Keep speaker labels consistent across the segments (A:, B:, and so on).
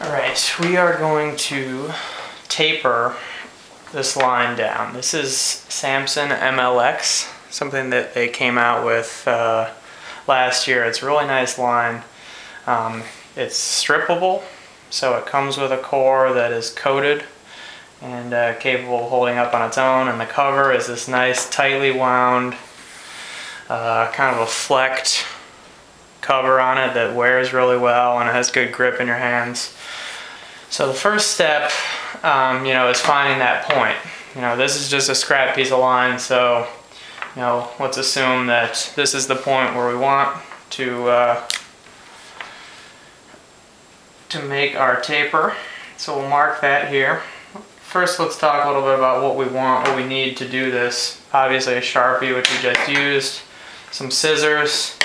A: Alright, we are going to taper this line down. This is Samson MLX, something that they came out with last year. It's a really nice line. It's strippable, so it comes with a core that is coated and capable of holding up on its own, and the cover is this nice tightly wound kind of a flecked cover on it that wears really well and it has good grip in your hands. So the first step is finding that point. This is just a scrap piece of line, so let's assume that this is the point where we want to make our taper. So we'll mark that here. First, let's talk a little bit about what we need to do this. Obviously a Sharpie, which we just used, some scissors.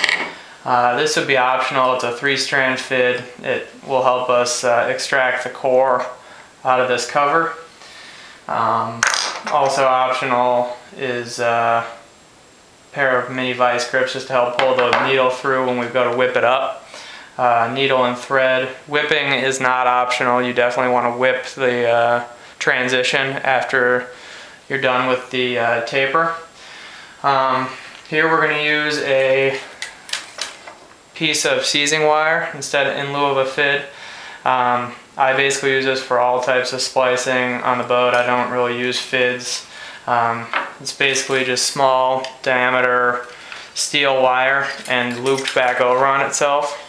A: This would be optional. It's a 3-strand fid. It will help us extract the core out of this cover. Also optional is a pair of mini vice grips just to help pull the needle through when we go to whip it up. Needle and thread. Whipping is not optional. You definitely want to whip the transition after you're done with the taper. Here we're going to use a piece of seizing wire in lieu of a fid. I basically use this for all types of splicing on the boat. I don't really use fids. It's basically just small diameter steel wire and looped back over on itself.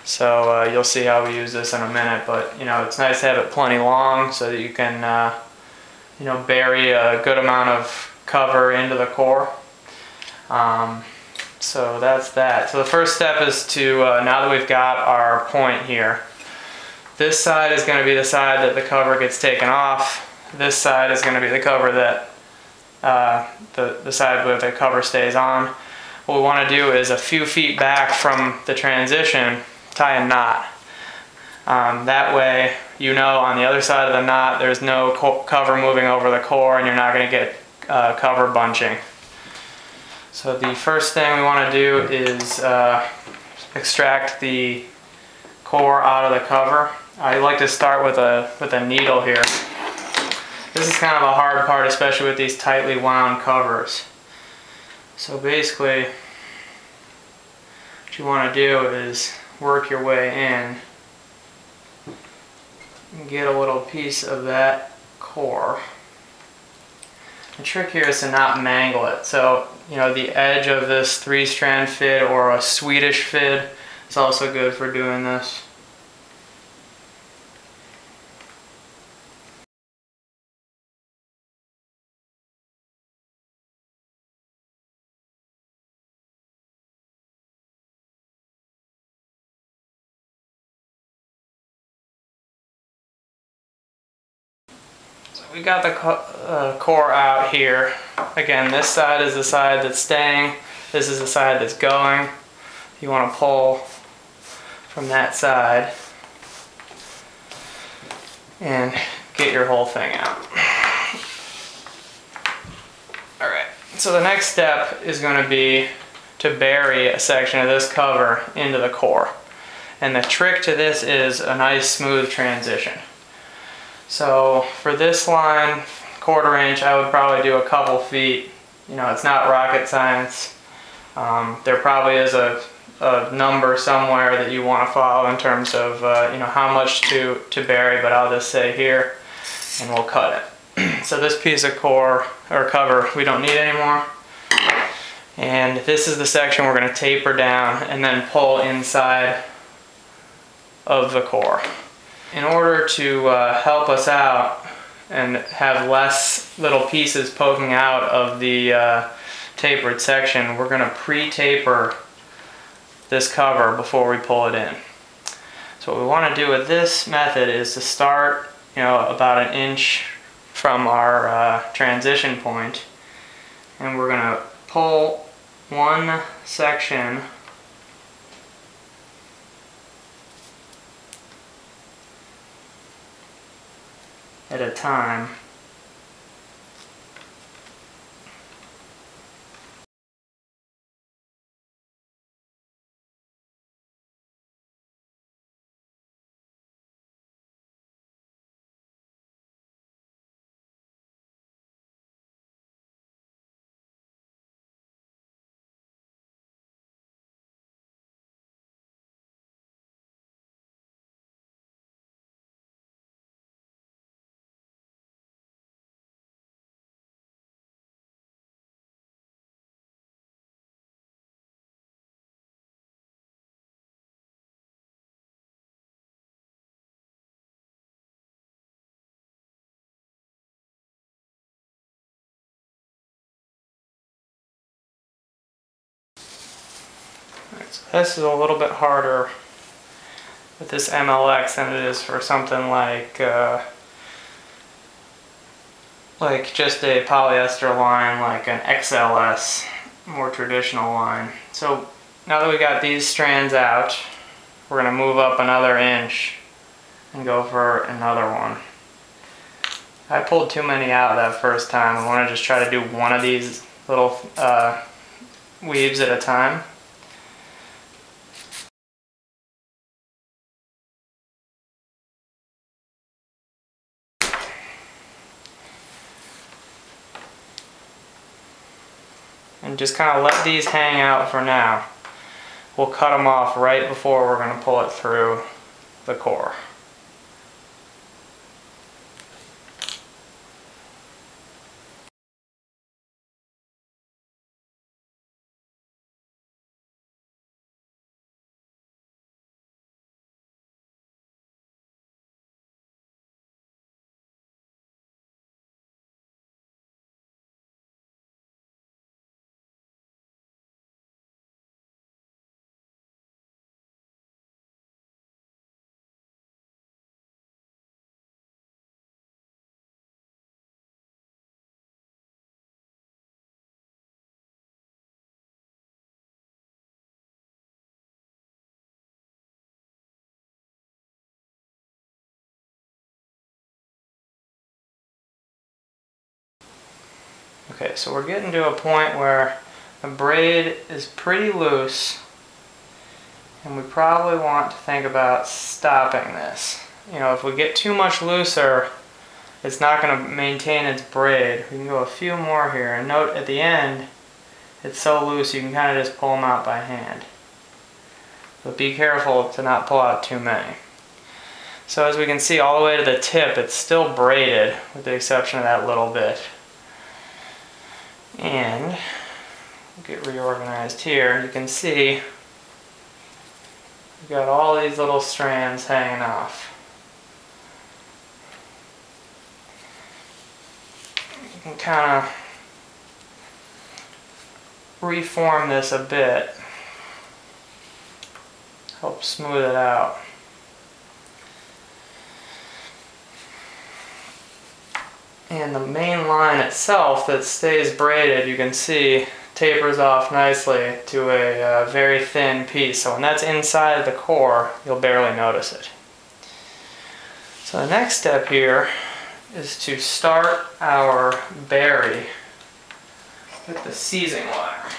A: So you'll see how we use this in a minute, but it's nice to have it plenty long so that you can bury a good amount of cover into the core. So that's that. So the first step is to, now that we've got our point here, this side is going to be the side that the cover gets taken off. This side is going to be the cover that, the side where the cover stays on. What we want to do is a few feet back from the transition, tie a knot. That way, on the other side of the knot, there's no cover moving over the core and you're not going to get cover bunching. So the first thing we want to do is extract the core out of the cover. I like to start with a needle here. This is kind of a hard part, especially with these tightly wound covers. So basically, what you want to do is work your way in and get a little piece of that core. The trick here is to not mangle it. So, the edge of this 3-strand fid or a Swedish fid is also good for doing this. So we got the core out here. Again, this side is the side that's staying. This is the side that's going. You want to pull from that side and get your whole thing out. Alright, so the next step is going to be to bury a section of this cover into the core. And the trick to this is a nice smooth transition. So for this line, 1/4 inch, I would probably do a couple feet. It's not rocket science. There probably is a number somewhere that you want to follow in terms of how much to bury, but I'll just say here and we'll cut it. So this piece of core or cover we don't need anymore, and this is the section we're going to taper down and then pull inside of the core. In order to help us out and have less little pieces poking out of the tapered section, we're going to pre-taper this cover before we pull it in. So what we want to do with this method is to start about 1 inch from our transition point, and we're going to pull one section at a time. So this is a little bit harder with this MLX than it is for something like just a polyester line like an XLS, more traditional line. So now that we got these strands out, we're going to move up another inch and go for another one. I pulled too many out that first time. I want to just try to do one of these little weaves at a time. And just kind of let these hang out for now. We'll cut them off right before we're going to pull it through the core. Okay, so we're getting to a point where the braid is pretty loose, and we probably want to think about stopping this. You know, if we get too much looser, it's not going to maintain its braid. We can go a few more here, and note at the end, it's so loose you can kind of just pull them out by hand. But be careful to not pull out too many. So as we can see all the way to the tip, it's still braided, with the exception of that little bit. And we'll get reorganized here. You can see we've got all these little strands hanging off. You can kind of reform this a bit, help smooth it out. And the main line itself that stays braided, you can see, tapers off nicely to a very thin piece. So when that's inside the core, you'll barely notice it. So the next step here is to start our berry with the seizing wire.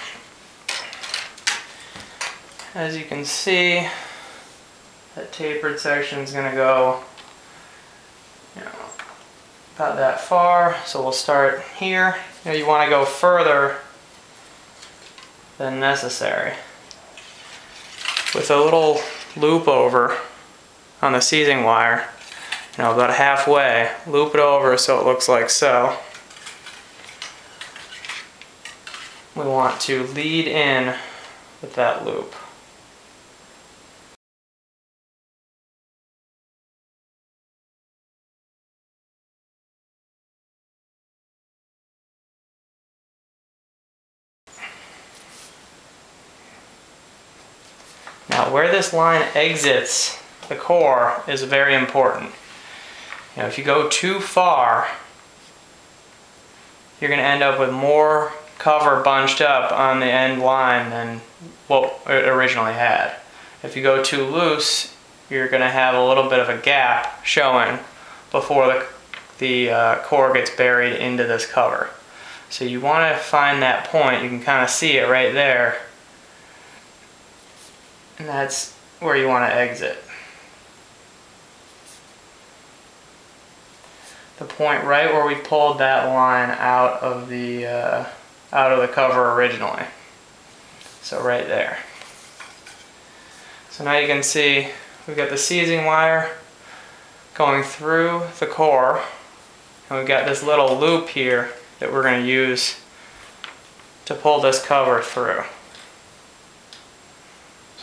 A: As you can see, that tapered section is going to go, about that far, so we'll start here. You want to go further than necessary. With a little loop over on the seizing wire, about halfway, loop it over so it looks like so. We want to lead in with that loop. Now, where this line exits the core is very important. If you go too far, you're going to end up with more cover bunched up on the end line than what it originally had. If you go too loose, you're going to have a little bit of a gap showing before the core gets buried into this cover. So you want to find that point. You can kind of see it right there. And that's where you want to exit. The point right where we pulled that line out of the cover originally. So right there. So now you can see we've got the seizing wire going through the core, and we've got this little loop here that we're going to use to pull this cover through.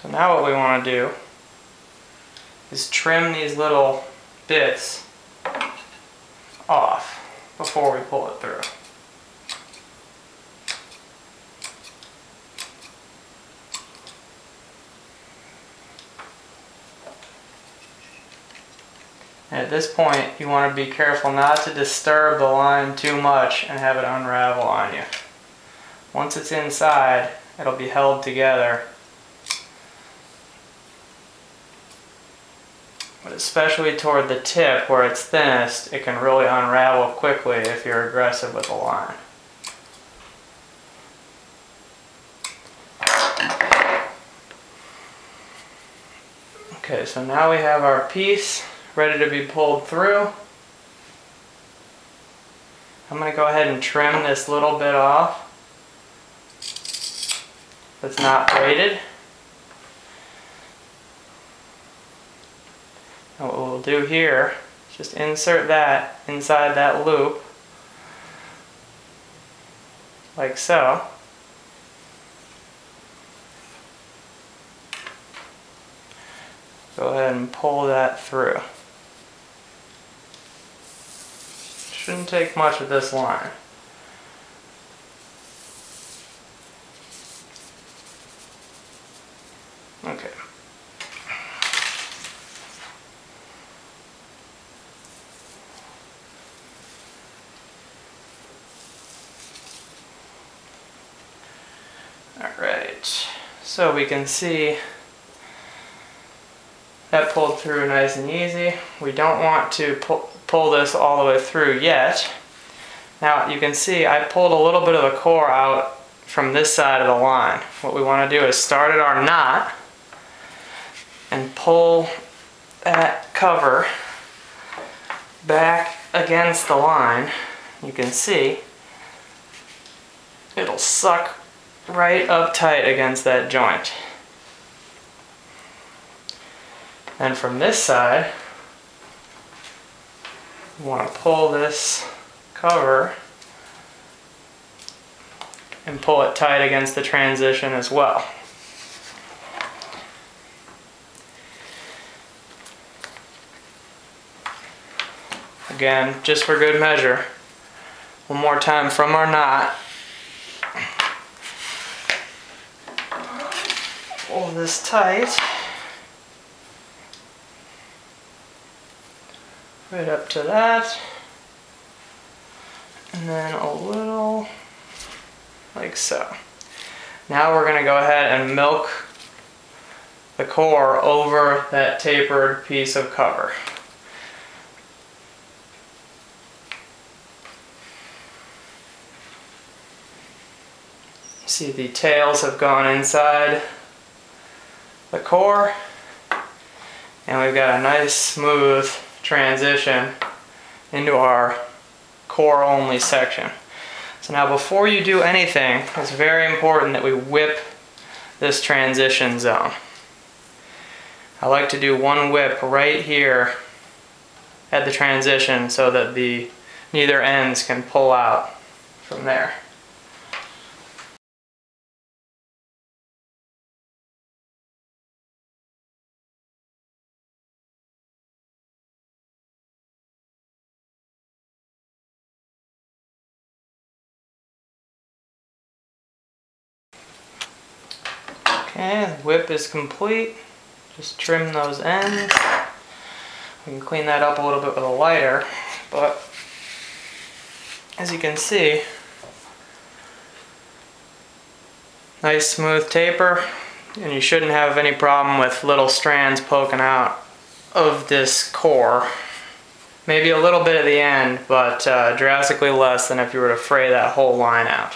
A: So now what we want to do is trim these little bits off before we pull it through. And at this point, you want to be careful not to disturb the line too much and have it unravel on you. Once it's inside, it'll be held together. But especially toward the tip where it's thinnest, it can really unravel quickly if you're aggressive with the line. Okay, so now we have our piece ready to be pulled through. I'm going to go ahead and trim this little bit off that's not braided. And what we'll do here is just insert that inside that loop, like so. Go ahead and pull that through. Shouldn't take much of this line. Okay. Alright, so we can see that pulled through nice and easy. We don't want to pull this all the way through yet. Now you can see I pulled a little bit of the core out from this side of the line. What we want to do is start at our knot and pull that cover back against the line. You can see it'll suck right up tight against that joint. And from this side, you want to pull this cover and pull it tight against the transition as well. Again, just for good measure, one more time from our knot. Pull this tight. Right up to that, and then a little like so. Now we're going to go ahead and milk the core over that tapered piece of cover. See, the tails have gone inside the core, and we've got a nice smooth transition into our core only section. So now before you do anything, it's very important that we whip this transition zone. I like to do one whip right here at the transition so that neither ends can pull out from there. Okay, the whip is complete. Just trim those ends. We can clean that up a little bit with a lighter, but as you can see, nice smooth taper, and you shouldn't have any problem with little strands poking out of this core. Maybe a little bit at the end, but drastically less than if you were to fray that whole line out.